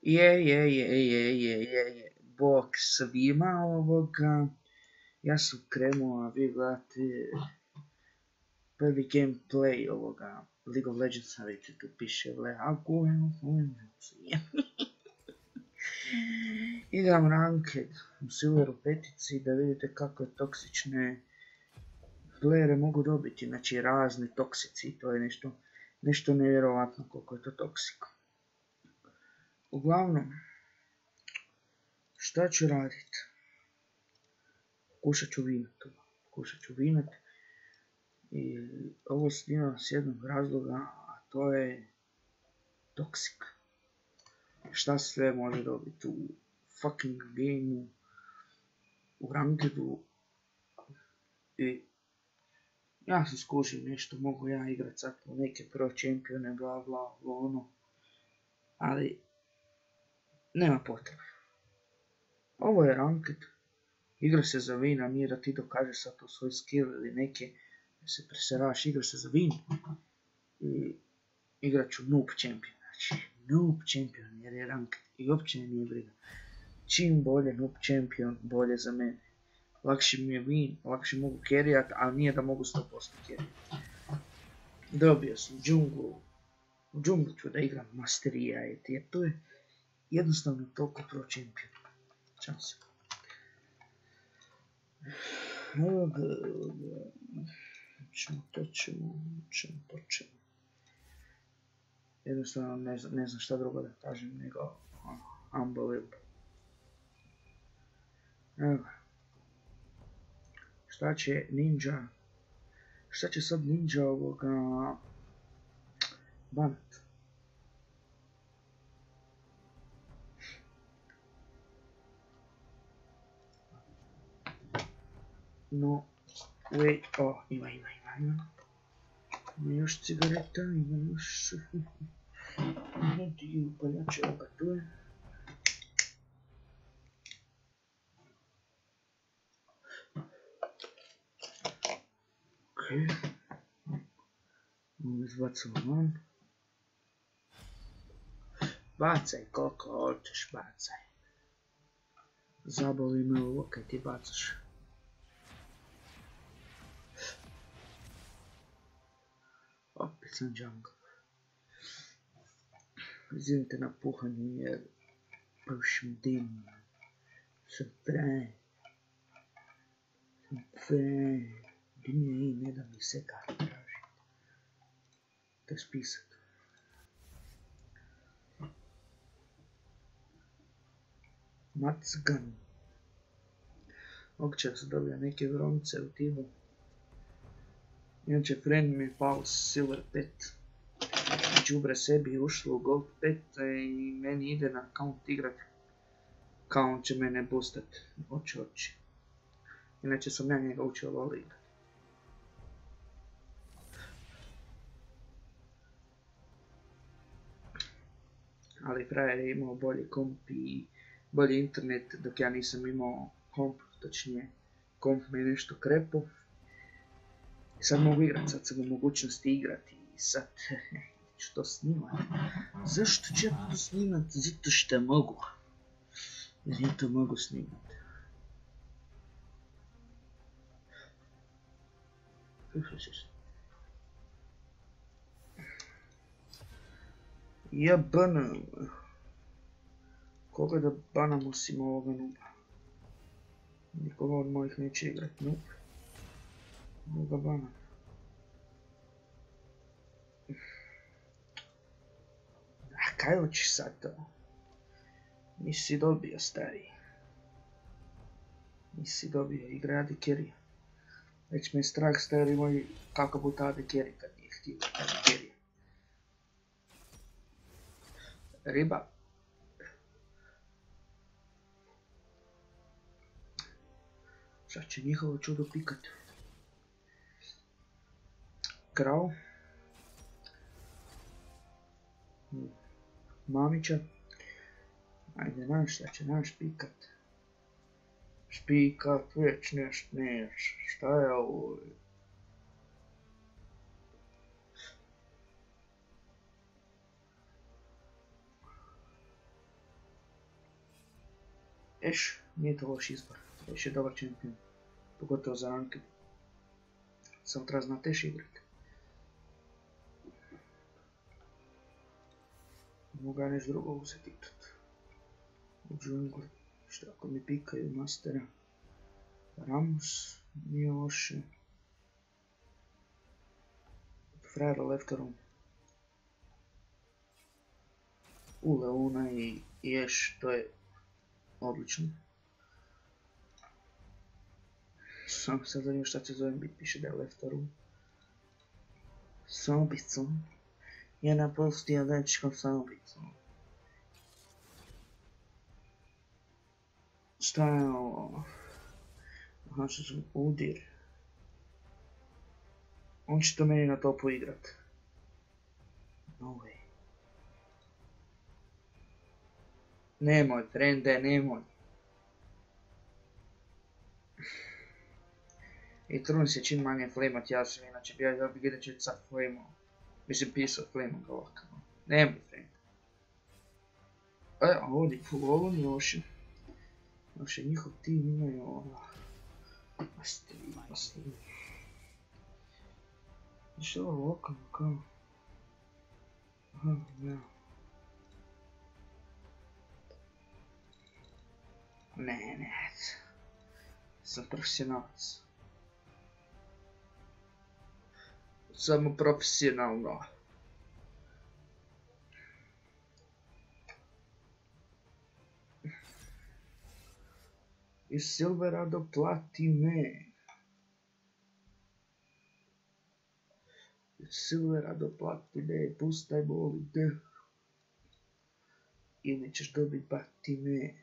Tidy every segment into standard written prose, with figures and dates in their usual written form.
Je. Bok svima ovoga. Ja sam krenuo, a vi gledate prvi gameplay ovoga League of Legends, a vidite tu piše Igram ranked u Silveru petici da vidite kakve toksične playere mogu dobiti, znači razni toksici, to je nešto nevjerovatno koliko je to toksiko. Uglavnom, šta ću raditi? Kušat ću vinat i ovo snimam s jednog razloga, a to je toksik. Šta sve može dobiti u fucking gameu, u rankedu i ja sam skušao nešto, mogu ja igrat sad po neke pro čempione, bla bla ono, ali nema potrebe. Ovo je ranked, igra se za win, a nije da ti dokažeš sad to svoj skill ili neke, da se preseravaš, igra se za win i igrat ću noob champion, znači noob champion jer je ranked i uopće mi nije briga. Čim bolje noob champion, bolje za mene. Lakše mi je win, lakše mogu carryat, ali nije da mogu 100% carryat. Dobio sam džunglu, u džunglu ću da igram masterija, jer to je jednostavno toliko pro champion. Čao se. To ćemo. Jednostavno ne znam šta drugo da kažem nego unbelievable. Evo. Šta će sad Ninja ovoga banat? No, wait, ima još cigareta, ima još dio paljače, ovoga tu je. Okej. Ovo izbacamo van. Bacaj koliko hoćeš, bacaj. Zaboli me ovo kaj ti bacaš. Opet sam jungle. Izvinite na puhanju jer pušim dim. Sam fraj. Dim je i ne da mi se kako traži. To je spisak. Macgan. Okće se dobija neke vronce u timu. Inače, friend mi je pao Silver 5. Džubre sebi ušlo u Gold 5 i meni ide na account igrat. Kao on će mene boostat. Oči. Inače sam ja njega učio LoL igrat. Ali frajer je imao bolji komp i bolji internet dok ja nisam imao komp, točnije komp me je nešto krepo. I sad mogu igrat, sad sam u mogućnosti igrati i sad ću to snimat. Zašto ću ja to snimat? Zato što mogu. Jer ja to mogu snimat. Ja banam. Koga da banam osim ovoga nuba? Nikoga od mojih neće igrat nub. Moga banam. A kaj hoćeš sad to? Nisi dobio, stari. Nisi dobio, igra Adi Carry. Već me je strah, stari moj, kako bude Adi Carry kad nije htio Adi Carry. Riba. Sad će njihovo čudo pikat. Krao. Mamića. Ajde naš, sad će naš pikat. Špikat, već nešto neš. Šta je ovo? Eš, nije to loš izbor. Eš je dobar čempion. Pogotovo za ranked. Samo treba znati Eš igrati. Mogu ja nešto drugo uzeti тут. U džungli. Što ako mi pikaju mastera. Ramos nije loše. Frajera lefterom. U Leona i Eš, to je odlično. Samo sad zanimljivo šta će zovem biti, piše da je lefterom. Sobicom. Je napustio dečkom sobicom. Šta je ovo? Aha, što sam udir. On će to meni na topu igrat. No way. Nemoj, frende, nemoj. I trudim se čim manje flamat, ja sam inače bio da bi gdje će sad flamao. Mislim pisao flamam ga ovako. Nemoj, frende. A ovo nije loše. Loše, njihov tim imaju ovo. Ostavi. Što je ovo lokalno kao? Aha, ja. Ne. Sam profesionalac. Samo profesionalno. Iz Silvera do platine. Iz Silvera do platine, pustaj bolide. Ili ćeš dobiti batine.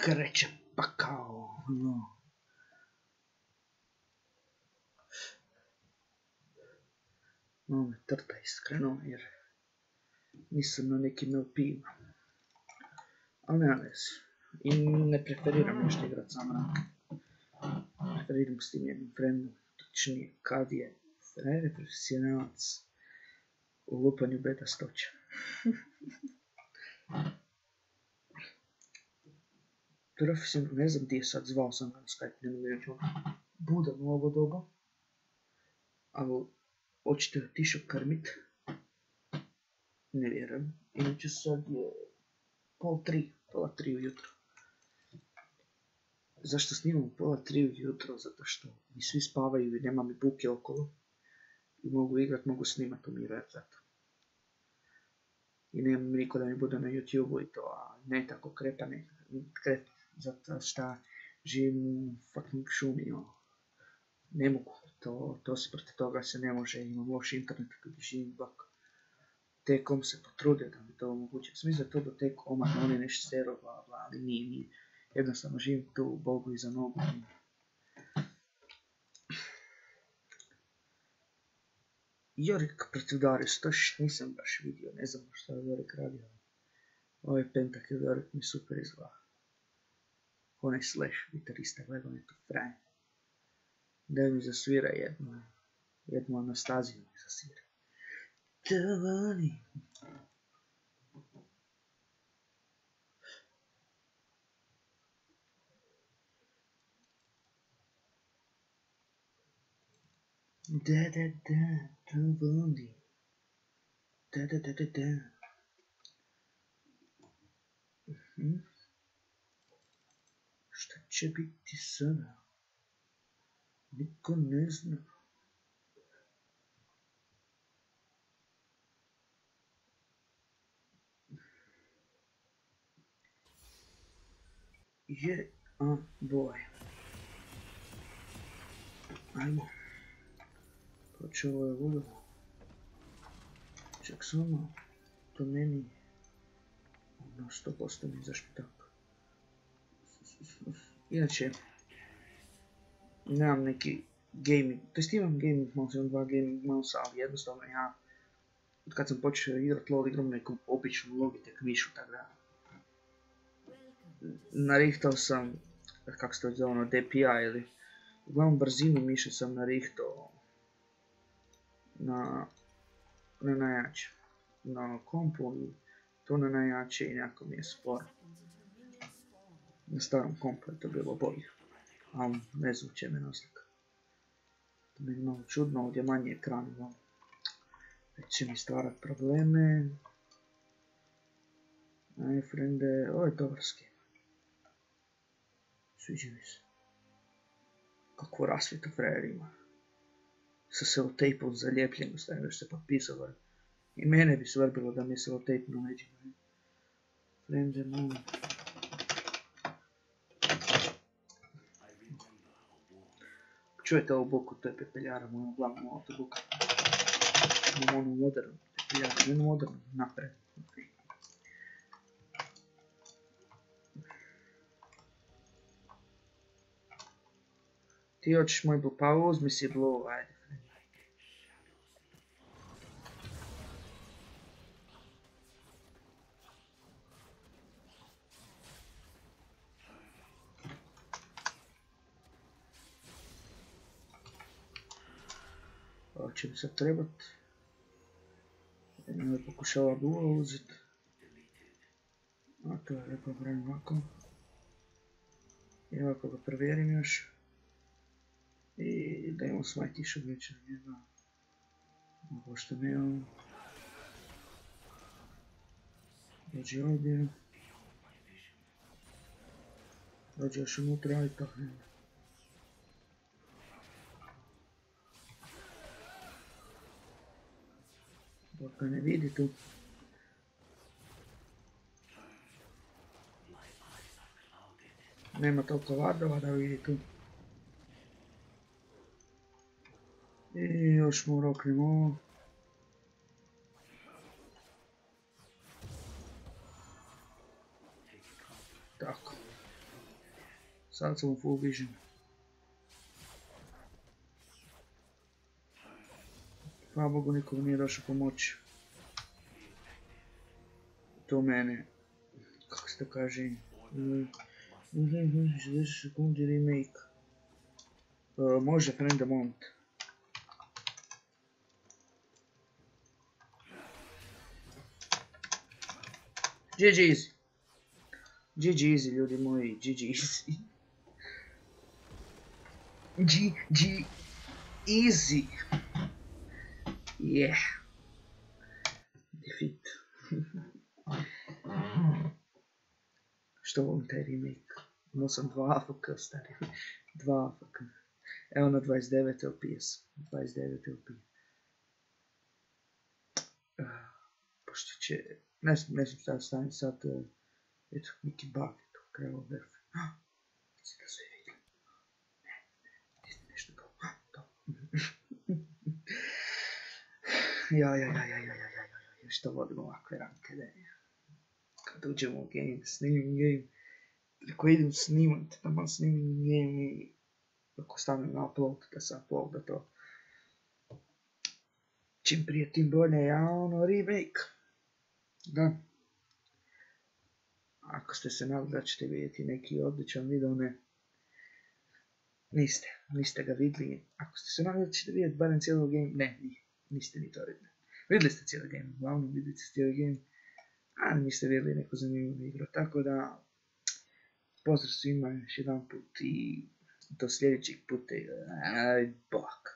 Kreće pakao, no. Malo me trta iskreno jer nisam na nekim LP-ima. Ali nema veze. I ne preferiram nešto igrat sam rank. Preferiram s tim jednim friendom, točnije kad je frajer profesionalac u lupanju beta stoća. Profesionalno, ne znam gdje je sad, zvao sam ga na Skype, ne mogu reći budan u ovo doba. Ali očito je otišao krmit. Ne vjerujem. Inače sad je pola tri ujutro. Zašto snimam pola 3 ujutro? Zato što mi svi spavaju i nema mi buke okolo. I mogu igrat, mogu snimat, umirat zato. I nemam niko da mi bude na YouTube-u i to, a ne tako krepa. Zato šta živim u fucking šumi, ne mogu, to se protiv toga se ne može, imam loš internet kada živim bak. T-Com se potrudio da mi to omoguće, sam mislio to do T-Coma, da oni nešto stero, bla bla, ali nije, jednostavno živim tu u Bogu iza nogu. Jorik protiv Darius, to nisam baš vidio, ne znam što je Jorik radio. Ovaj Pentakill Jorik mi super izgleda. Onaj Slash, gitarista, gledam je tu frajer. Da mi zasvira jednu Anastaziju mi zasvira. Tavani. Da, Tavani. Da. Šta će biti sada? Niko ne zna. Boy. Ajmo. Počelo je ludo. Čak samo. To meni. 100% mi zašto tako. Inače. Nemam neki gaming. To jest imam gaming mouse, imam 2 gaming mouse, ali jednostavno ja. Od kad sam počeo igrat LoL igram neku običnu Logitech mišu, tako da. narihtao sam, kako se to zove, ono, DPI ili, uglavnom brzinu miša sam narihtao na najjače. Na kompu, to na najjače i nekako mi je sporo. Na starom kompu je to bilo bolje, ali ne zvuče me naslika. To mi je malo čudno, ovdje manje ekran imam. Već će mi stvarat probleme. Aj, frende, ovo je dobar skin. Sviđa mi se. Kakvu rasvjetu frajer ima. Sa selotejpom zalijepljenu, stavim još se potpisao. I mene bi svrbilo da mi je selotejp na leđima. Frende, molim. Čujete ovu buku, to je pepeljara, moja glavna autobuka. Imam onu modernu pepeljaru, jednu modernu, napred. Ti hoćeš moj blue, pa uzmi si blue, ajde. Ovo će mi sad trebat. Jedno je pokušala duo uzeti. A to je rekao pravim ovako. I ovako ga provjerim još. I da imamo smite išao već na njega. Ovo što ne imamo. Dođi ovdje. Dođi još unutra i tako ne. Dok ga ne vidi tu. Nema toliko vardova da vidi tu. I još mu roknemo ovo. Tako. Sad sam u full vision. Hvala Bogu, nikom nije došao pomoći. To mene, kako se to kaže, 60 sekundi remake. Može, frenda, moment. GG's. GG's, ljudi moji, GG's. GG easy. Yeah. Defeat. Što volim taj remake? Imao sam 2 AFK stari. 2 AFK. Evo na 29 LPS. 29 LP. Pošto će... Ne znam šta stane sad. Eto, neki bug je to. Kraj ovdje. Mislim da sve vidim. Ne, nešto to. Što vodim ovakve rankede. Kad uđemo u game, snimim game. Ako idem snimat, tamo snimim game i ako stavim na upload, da se uploada to. Čim prije tim bolje, ja ono remake. Da. Ako ste se nadali da ćete vidjeti neki odličan video, ne. Niste ga vidjeli. Ako ste se nadali da ćete vidjeti barem cijelo game, ne, niste ni to vidjeli. Vidjeli ste cijeli game, uglavnom vidjeli ste cijeli game, ali niste vidjeli neku zanimljivu igru, tako da pozdrav svima još jedan put i do sljedećeg puta, bok.